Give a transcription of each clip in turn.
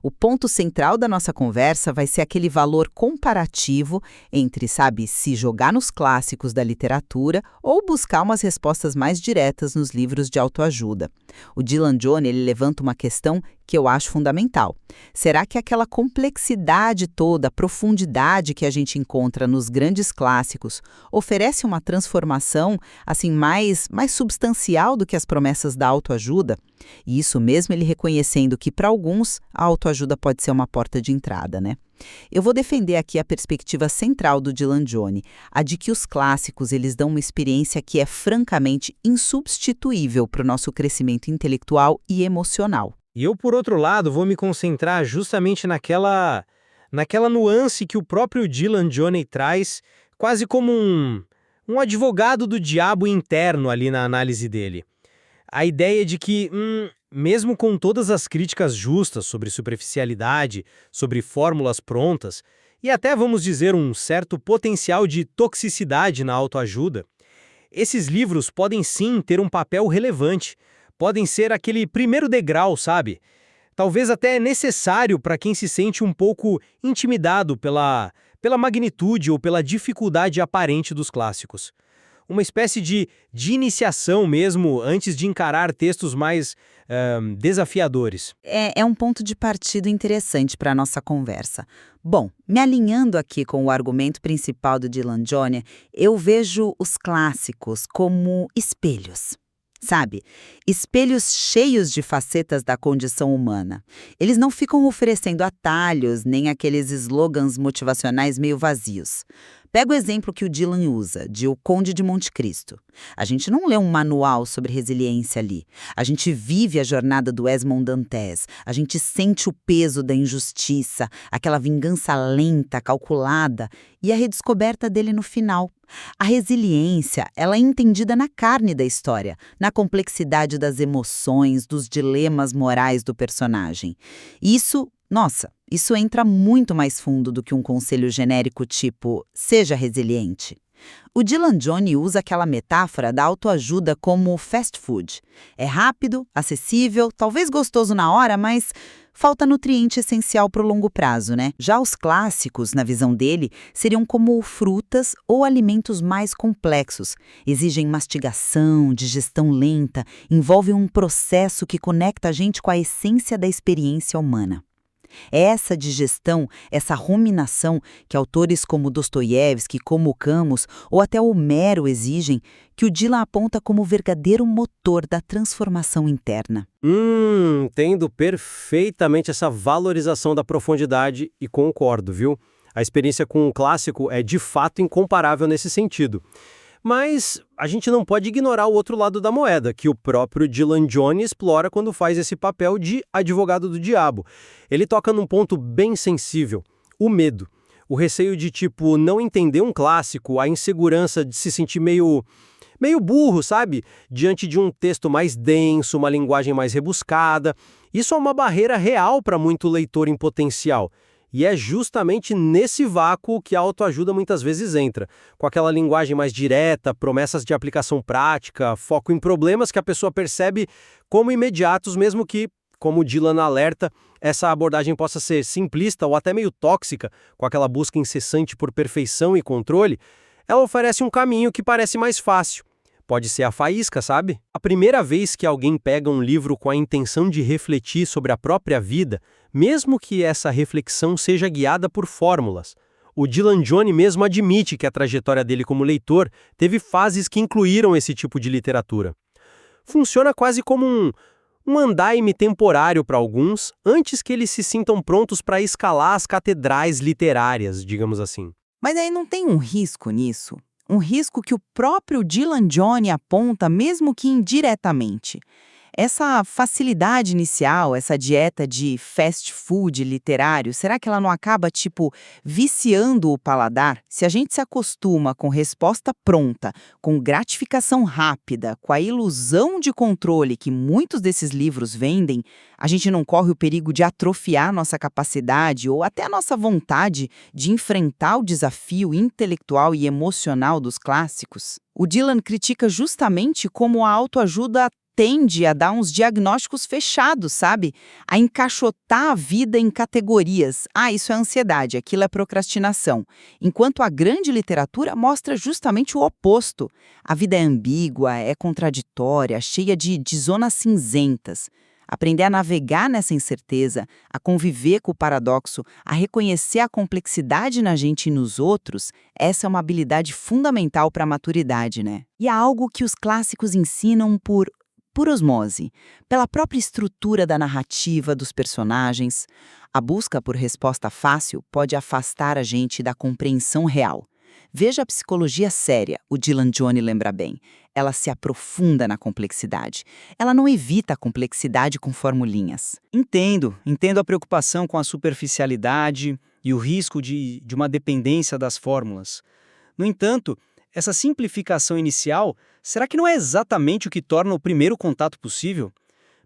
O ponto central da nossa conversa vai ser aquele valor comparativo entre, sabe, se jogar nos clássicos da literatura ou buscar umas respostas mais diretas nos livros de autoajuda. O Dylan Johnny, ele levanta uma questão que eu acho fundamental. Será que aquela complexidade toda, profundidade que a gente encontra nos grandes clássicos oferece uma transformação assim mais substancial do que as promessas da autoajuda? E isso mesmo ele reconhecendo que para alguns a autoajuda pode ser uma porta de entrada, né? Eu vou defender aqui a perspectiva central do Dylan Johnny, a de que os clássicos eles dão uma experiência que é francamente insubstituível para o nosso crescimento intelectual e emocional. E eu, por outro lado, vou me concentrar justamente naquela nuance que o próprio Dylan Johnny traz, quase como um advogado do diabo interno ali na análise dele. A ideia de que, mesmo com todas as críticas justas sobre superficialidade, sobre fórmulas prontas, e até, vamos dizer, um certo potencial de toxicidade na autoajuda, esses livros podem sim ter um papel relevante, podem ser aquele primeiro degrau, sabe? Talvez até necessário para quem se sente um pouco intimidado pela magnitude ou pela dificuldade aparente dos clássicos. Uma espécie de iniciação mesmo antes de encarar textos mais desafiadores. É um ponto de partida interessante para a nossa conversa. Bom, me alinhando aqui com o argumento principal do Dylan Johnny, eu vejo os clássicos como espelhos. Sabe? Espelhos cheios de facetas da condição humana. Eles não ficam oferecendo atalhos nem aqueles slogans motivacionais meio vazios. Pega o exemplo que o Dylan usa, de O Conde de Monte Cristo. A gente não lê um manual sobre resiliência ali. A gente vive a jornada do Esmond Dantes. A gente sente o peso da injustiça, aquela vingança lenta, calculada, e a redescoberta dele no final. A resiliência, ela é entendida na carne da história, na complexidade das emoções, dos dilemas morais do personagem. Isso entra muito mais fundo do que um conselho genérico tipo, seja resiliente. O Dylan Johnny usa aquela metáfora da autoajuda como fast food. É rápido, acessível, talvez gostoso na hora, mas falta nutriente essencial para o longo prazo, né? Já os clássicos, na visão dele, seriam como frutas ou alimentos mais complexos. Exigem mastigação, digestão lenta, envolvem um processo que conecta a gente com a essência da experiência humana. É essa digestão, essa ruminação que autores como Dostoiévski, como Camus ou até Homero exigem, que o Dylan aponta como o verdadeiro motor da transformação interna. Entendo perfeitamente essa valorização da profundidade e concordo, viu? A experiência com um clássico é de fato incomparável nesse sentido. Mas a gente não pode ignorar o outro lado da moeda, que o próprio Dylan Johnny explora quando faz esse papel de advogado do diabo. Ele toca num ponto bem sensível, o medo. O receio de, não entender um clássico, a insegurança de se sentir meio burro, sabe? Diante de um texto mais denso, uma linguagem mais rebuscada. Isso é uma barreira real para muito leitor em potencial. E é justamente nesse vácuo que a autoajuda muitas vezes entra, com aquela linguagem mais direta, promessas de aplicação prática, foco em problemas que a pessoa percebe como imediatos, mesmo que, como o Dylan alerta, essa abordagem possa ser simplista ou até meio tóxica, com aquela busca incessante por perfeição e controle. Ela oferece um caminho que parece mais fácil. Pode ser a faísca, sabe? A primeira vez que alguém pega um livro com a intenção de refletir sobre a própria vida, mesmo que essa reflexão seja guiada por fórmulas. O Dylan Johnny mesmo admite que a trajetória dele como leitor teve fases que incluíram esse tipo de literatura. Funciona quase como um andaime temporário para alguns, antes que eles se sintam prontos para escalar as catedrais literárias, digamos assim. Mas aí não tem um risco nisso? Um risco que o próprio Dylan Johnny aponta, mesmo que indiretamente. Essa facilidade inicial, essa dieta de fast food literário, será que ela não acaba, viciando o paladar? Se a gente se acostuma com resposta pronta, com gratificação rápida, com a ilusão de controle que muitos desses livros vendem, a gente não corre o perigo de atrofiar nossa capacidade ou até a nossa vontade de enfrentar o desafio intelectual e emocional dos clássicos? O Dylan critica justamente como a autoajuda tende a dar uns diagnósticos fechados, sabe? A encaixotar a vida em categorias. Ah, isso é ansiedade, aquilo é procrastinação. Enquanto a grande literatura mostra justamente o oposto. A vida é ambígua, é contraditória, cheia de zonas cinzentas. Aprender a navegar nessa incerteza, a conviver com o paradoxo, a reconhecer a complexidade na gente e nos outros, essa é uma habilidade fundamental para a maturidade, né? E é algo que os clássicos ensinam por osmose, pela própria estrutura da narrativa dos personagens. A busca por resposta fácil pode afastar a gente da compreensão real. Veja a psicologia séria, o Dylan Johnny lembra bem. Ela se aprofunda na complexidade. Ela não evita a complexidade com formulinhas. Entendo a preocupação com a superficialidade e o risco de uma dependência das fórmulas. No entanto, essa simplificação inicial, será que não é exatamente o que torna o primeiro contato possível?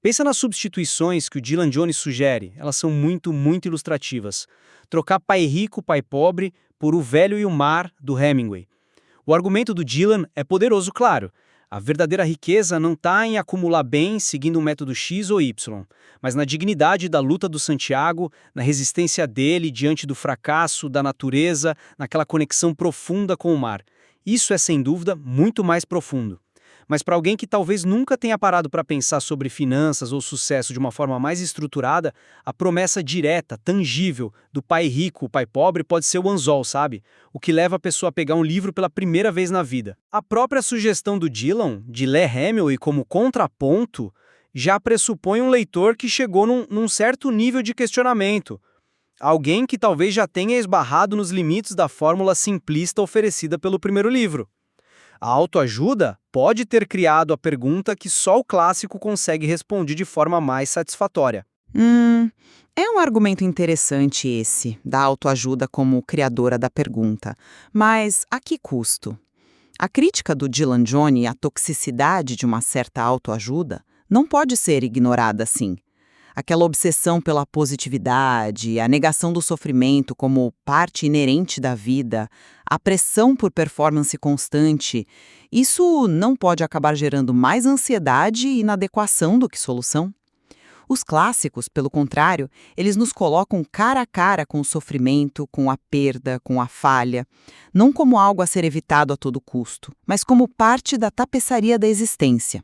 Pensa nas substituições que o Dylan Jones sugere, elas são muito ilustrativas. Trocar pai rico, pai pobre, por O Velho e o Mar, do Hemingway. O argumento do Dylan é poderoso, claro. A verdadeira riqueza não está em acumular bens seguindo um método X ou Y, mas na dignidade da luta do Santiago, na resistência dele diante do fracasso, da natureza, naquela conexão profunda com o mar. Isso é, sem dúvida, muito mais profundo. Mas para alguém que talvez nunca tenha parado para pensar sobre finanças ou sucesso de uma forma mais estruturada, a promessa direta, tangível, do pai rico, pai pobre pode ser o anzol, sabe? O que leva a pessoa a pegar um livro pela primeira vez na vida. A própria sugestão do Dylan, de ler Hemingway como contraponto, já pressupõe um leitor que chegou num certo nível de questionamento. Alguém que talvez já tenha esbarrado nos limites da fórmula simplista oferecida pelo primeiro livro. A autoajuda pode ter criado a pergunta que só o clássico consegue responder de forma mais satisfatória. É um argumento interessante esse, da autoajuda como criadora da pergunta. Mas a que custo? A crítica do Dylan Johnny à toxicidade de uma certa autoajuda não pode ser ignorada assim. Aquela obsessão pela positividade, a negação do sofrimento como parte inerente da vida, a pressão por performance constante, isso não pode acabar gerando mais ansiedade e inadequação do que solução? Os clássicos, pelo contrário, eles nos colocam cara a cara com o sofrimento, com a perda, com a falha, não como algo a ser evitado a todo custo, mas como parte da tapeçaria da existência.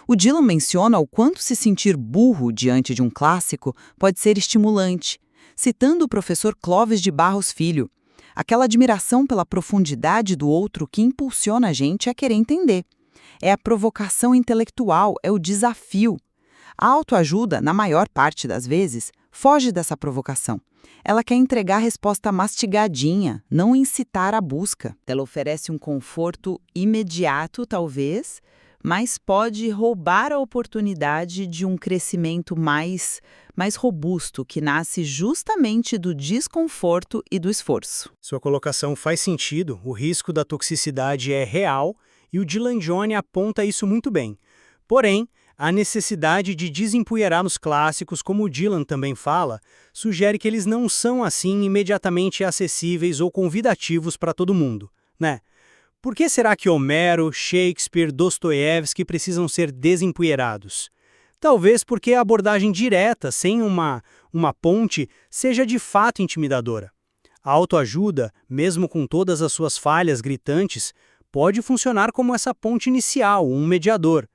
O Dylan menciona o quanto se sentir burro diante de um clássico pode ser estimulante, citando o professor Clóvis de Barros Filho, aquela admiração pela profundidade do outro que impulsiona a gente a querer entender. É a provocação intelectual, é o desafio. A autoajuda, na maior parte das vezes, foge dessa provocação. Ela quer entregar a resposta mastigadinha, não incitar a busca. Ela oferece um conforto imediato, talvez, mas pode roubar a oportunidade de um crescimento mais robusto, que nasce justamente do desconforto e do esforço. Sua colocação faz sentido, o risco da toxicidade é real e o Dylan Johnny aponta isso muito bem. Porém, a necessidade de desempoeirar nos clássicos, como o Dylan também fala, sugere que eles não são assim imediatamente acessíveis ou convidativos para todo mundo, né? Por que será que Homero, Shakespeare, Dostoiévski precisam ser desempoeirados? Talvez porque a abordagem direta, sem uma ponte, seja de fato intimidadora. A autoajuda, mesmo com todas as suas falhas gritantes, pode funcionar como essa ponte inicial, um mediador.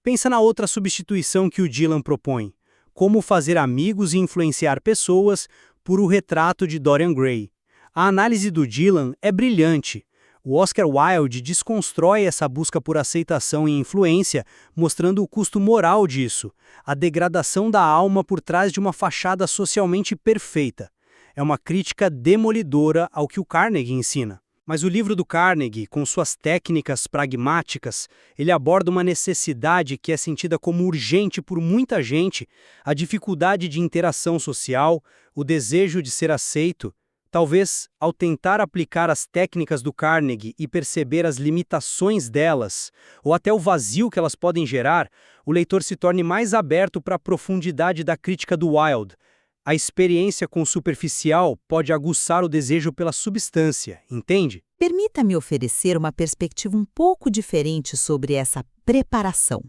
Pensa na outra substituição que o Dylan propõe. Como fazer amigos e influenciar pessoas por O Retrato de Dorian Gray. A análise do Dylan é brilhante. O Oscar Wilde desconstrói essa busca por aceitação e influência, mostrando o custo moral disso, a degradação da alma por trás de uma fachada socialmente perfeita. É uma crítica demolidora ao que o Carnegie ensina. Mas o livro do Carnegie, com suas técnicas pragmáticas, ele aborda uma necessidade que é sentida como urgente por muita gente, a dificuldade de interação social, o desejo de ser aceito. Talvez, ao tentar aplicar as técnicas do Carnegie e perceber as limitações delas, ou até o vazio que elas podem gerar, o leitor se torne mais aberto para a profundidade da crítica do Wilde. A experiência com o superficial pode aguçar o desejo pela substância, entende? Permita-me oferecer uma perspectiva um pouco diferente sobre essa preparação.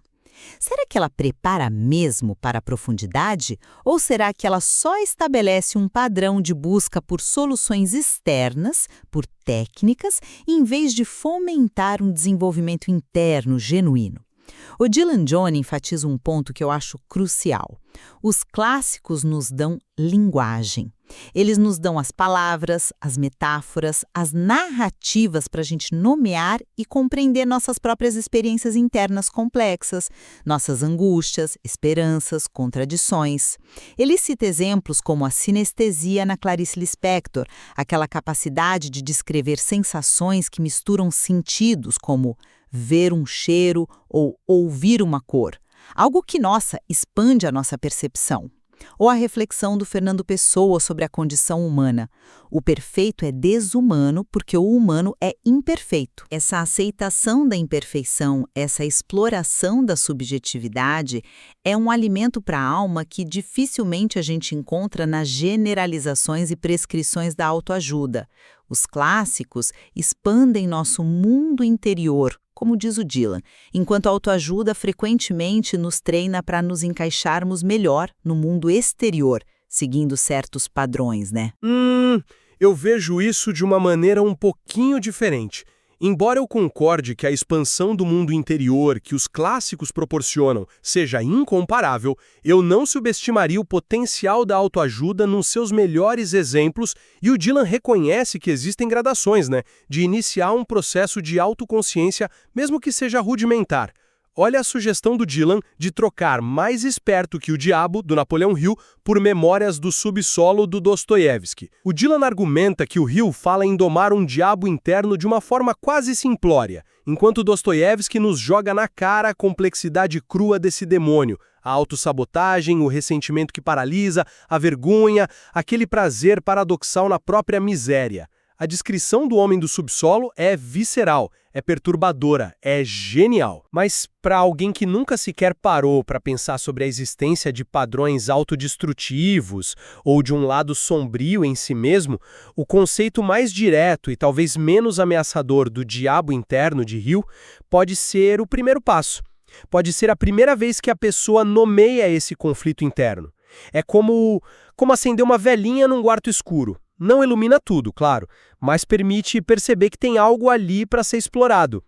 Será que ela prepara mesmo para a profundidade? Ou será que ela só estabelece um padrão de busca por soluções externas, por técnicas, em vez de fomentar um desenvolvimento interno genuíno? O Dylan Johnny enfatiza um ponto que eu acho crucial. Os clássicos nos dão linguagem. Eles nos dão as palavras, as metáforas, as narrativas para a gente nomear e compreender nossas próprias experiências internas complexas, nossas angústias, esperanças, contradições. Ele cita exemplos como a sinestesia na Clarice Lispector, aquela capacidade de descrever sensações que misturam sentidos, como ver um cheiro ou ouvir uma cor. Algo que, expande a nossa percepção. Ou a reflexão do Fernando Pessoa sobre a condição humana. O perfeito é desumano porque o humano é imperfeito. Essa aceitação da imperfeição, essa exploração da subjetividade, é um alimento para a alma que dificilmente a gente encontra nas generalizações e prescrições da autoajuda. Os clássicos expandem nosso mundo interior, como diz o Dylan, enquanto a autoajuda frequentemente nos treina para nos encaixarmos melhor no mundo exterior, seguindo certos padrões, né? Eu vejo isso de uma maneira um pouquinho diferente. Embora eu concorde que a expansão do mundo interior que os clássicos proporcionam seja incomparável, eu não subestimaria o potencial da autoajuda nos seus melhores exemplos, e o Dylan reconhece que existem gradações, de iniciar um processo de autoconsciência, mesmo que seja rudimentar. Olha a sugestão do Dylan de trocar Mais Esperto que o Diabo, do Napoleão Hill, por Memórias do Subsolo, do Dostoiévski. O Dylan argumenta que o Hill fala em domar um diabo interno de uma forma quase simplória, enquanto Dostoiévski nos joga na cara a complexidade crua desse demônio, a autossabotagem, o ressentimento que paralisa, a vergonha, aquele prazer paradoxal na própria miséria. A descrição do homem do subsolo é visceral, é perturbadora, é genial. Mas para alguém que nunca sequer parou para pensar sobre a existência de padrões autodestrutivos ou de um lado sombrio em si mesmo, o conceito mais direto e talvez menos ameaçador do diabo interno de Hill pode ser o primeiro passo. Pode ser a primeira vez que a pessoa nomeia esse conflito interno. É como acender uma velinha num quarto escuro. Não ilumina tudo, claro, mas permite perceber que tem algo ali para ser explorado.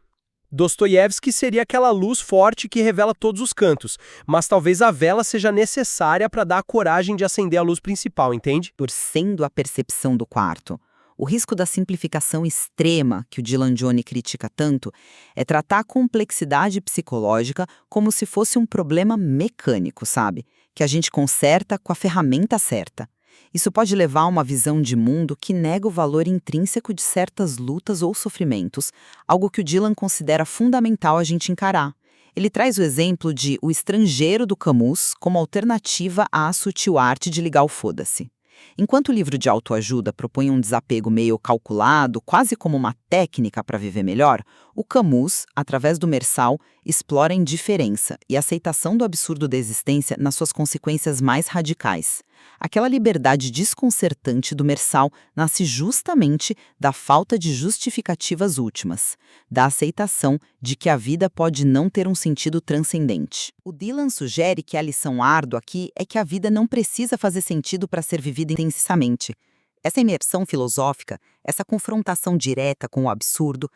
Dostoiévski seria aquela luz forte que revela todos os cantos, mas talvez a vela seja necessária para dar a coragem de acender a luz principal, entende? Torcendo a percepção do quarto. O risco da simplificação extrema que o Dylan Johnny critica tanto é tratar a complexidade psicológica como se fosse um problema mecânico, sabe? Que a gente conserta com a ferramenta certa. Isso pode levar a uma visão de mundo que nega o valor intrínseco de certas lutas ou sofrimentos, algo que o Dylan considera fundamental a gente encarar. Ele traz o exemplo de O Estrangeiro, do Camus, como alternativa à sutil arte de ligar o foda-se. Enquanto o livro de autoajuda propõe um desapego meio calculado, quase como uma técnica para viver melhor, o Camus, através do Mersal, explora a indiferença e a aceitação do absurdo da existência nas suas consequências mais radicais. Aquela liberdade desconcertante do Mersal nasce justamente da falta de justificativas últimas, da aceitação de que a vida pode não ter um sentido transcendente. O Dylan sugere que a lição árdua aqui é que a vida não precisa fazer sentido para ser vivida intensamente. Essa imersão filosófica, essa confrontação direta com o absurdo,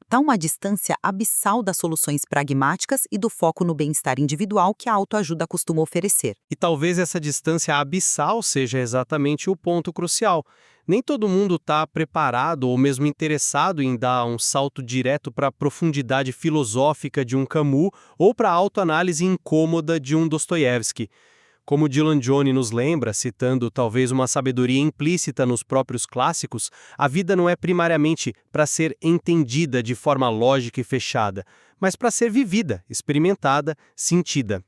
tá uma distância abissal das soluções pragmáticas e do foco no bem-estar individual que a autoajuda costuma oferecer. E talvez essa distância abissal seja exatamente o ponto crucial. Nem todo mundo está preparado ou mesmo interessado em dar um salto direto para a profundidade filosófica de um Camus ou para a autoanálise incômoda de um Dostoiévski. Como Dylan Johnny nos lembra, citando talvez uma sabedoria implícita nos próprios clássicos, a vida não é primariamente para ser entendida de forma lógica e fechada, mas para ser vivida, experimentada, sentida.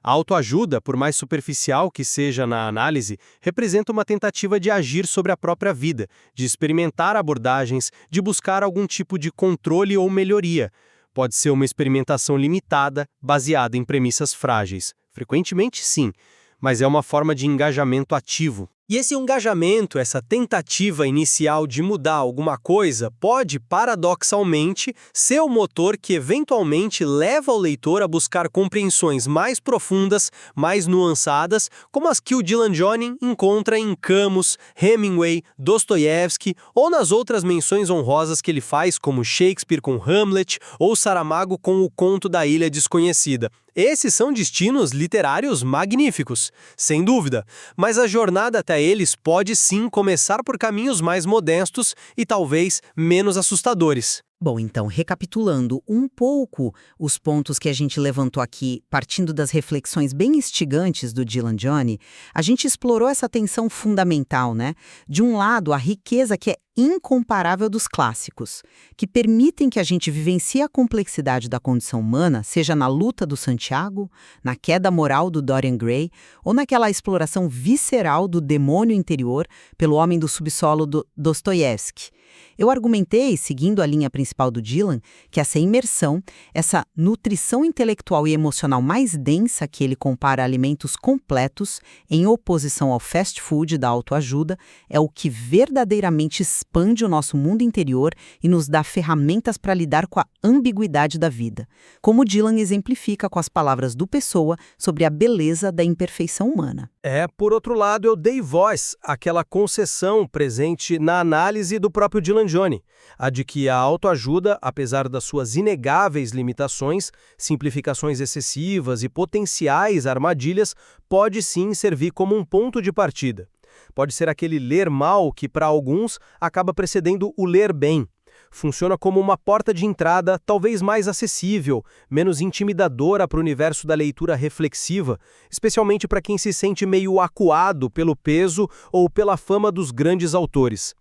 A autoajuda, por mais superficial que seja na análise, representa uma tentativa de agir sobre a própria vida, de experimentar abordagens, de buscar algum tipo de controle ou melhoria. Pode ser uma experimentação limitada, baseada em premissas frágeis. Frequentemente, sim, mas é uma forma de engajamento ativo. E esse engajamento, essa tentativa inicial de mudar alguma coisa, pode, paradoxalmente, ser o motor que eventualmente leva o leitor a buscar compreensões mais profundas, mais nuançadas, como as que o Dylan Johnny encontra em Camus, Hemingway, Dostoiévski ou nas outras menções honrosas que ele faz, como Shakespeare com Hamlet ou Saramago com O Conto da Ilha Desconhecida. Esses são destinos literários magníficos, sem dúvida, mas a jornada até eles pode sim começar por caminhos mais modestos e talvez menos assustadores. Bom, então, recapitulando um pouco os pontos que a gente levantou aqui, partindo das reflexões bem instigantes do Dylan Johnny, a gente explorou essa tensão fundamental, né? De um lado, a riqueza que é incomparável dos clássicos, que permitem que a gente vivencie a complexidade da condição humana, seja na luta do Santiago, na queda moral do Dorian Gray, ou naquela exploração visceral do demônio interior pelo homem do subsolo do Dostoiévski. Eu argumentei, seguindo a linha principal do Dylan, que essa imersão, essa nutrição intelectual e emocional mais densa que ele compara a alimentos completos, em oposição ao fast food da autoajuda, é o que verdadeiramente expande o nosso mundo interior e nos dá ferramentas para lidar com a ambiguidade da vida, como Dylan exemplifica com as palavras do Pessoa sobre a beleza da imperfeição humana. Por outro lado, eu dei voz àquela concessão presente na análise do próprio Dylan Johnny, a de que a autoajuda, apesar das suas inegáveis limitações, simplificações excessivas e potenciais armadilhas, pode sim servir como um ponto de partida. Pode ser aquele ler mal que, para alguns, acaba precedendo o ler bem. Funciona como uma porta de entrada talvez mais acessível, menos intimidadora para o universo da leitura reflexiva, especialmente para quem se sente meio acuado pelo peso ou pela fama dos grandes autores.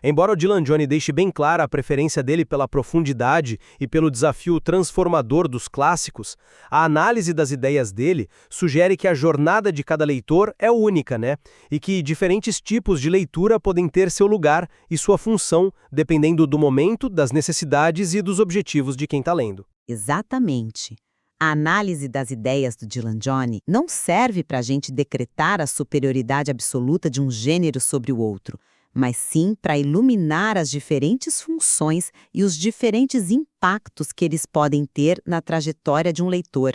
Embora o Dylan Johnny deixe bem clara a preferência dele pela profundidade e pelo desafio transformador dos clássicos, a análise das ideias dele sugere que a jornada de cada leitor é única, né? E que diferentes tipos de leitura podem ter seu lugar e sua função, dependendo do momento, das necessidades e dos objetivos de quem está lendo. Exatamente. A análise das ideias do Dylan Johnny não serve para a gente decretar a superioridade absoluta de um gênero sobre o outro, mas sim para iluminar as diferentes funções e os diferentes impactos que eles podem ter na trajetória de um leitor.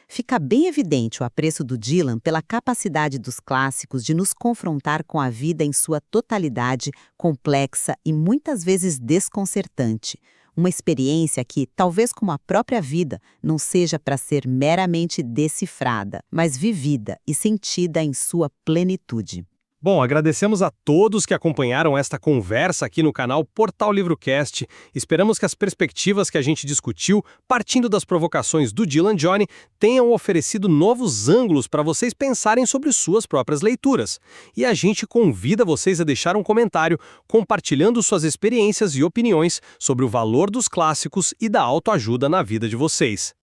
Fica bem evidente o apreço do Dylan pela capacidade dos clássicos de nos confrontar com a vida em sua totalidade, complexa e muitas vezes desconcertante. Uma experiência que, talvez como a própria vida, não seja para ser meramente decifrada, mas vivida e sentida em sua plenitude. Bom, agradecemos a todos que acompanharam esta conversa aqui no canal Portal Livrocast. Esperamos que as perspectivas que a gente discutiu, partindo das provocações do Dylan Johnny, tenham oferecido novos ângulos para vocês pensarem sobre suas próprias leituras. E a gente convida vocês a deixar um comentário compartilhando suas experiências e opiniões sobre o valor dos clássicos e da autoajuda na vida de vocês.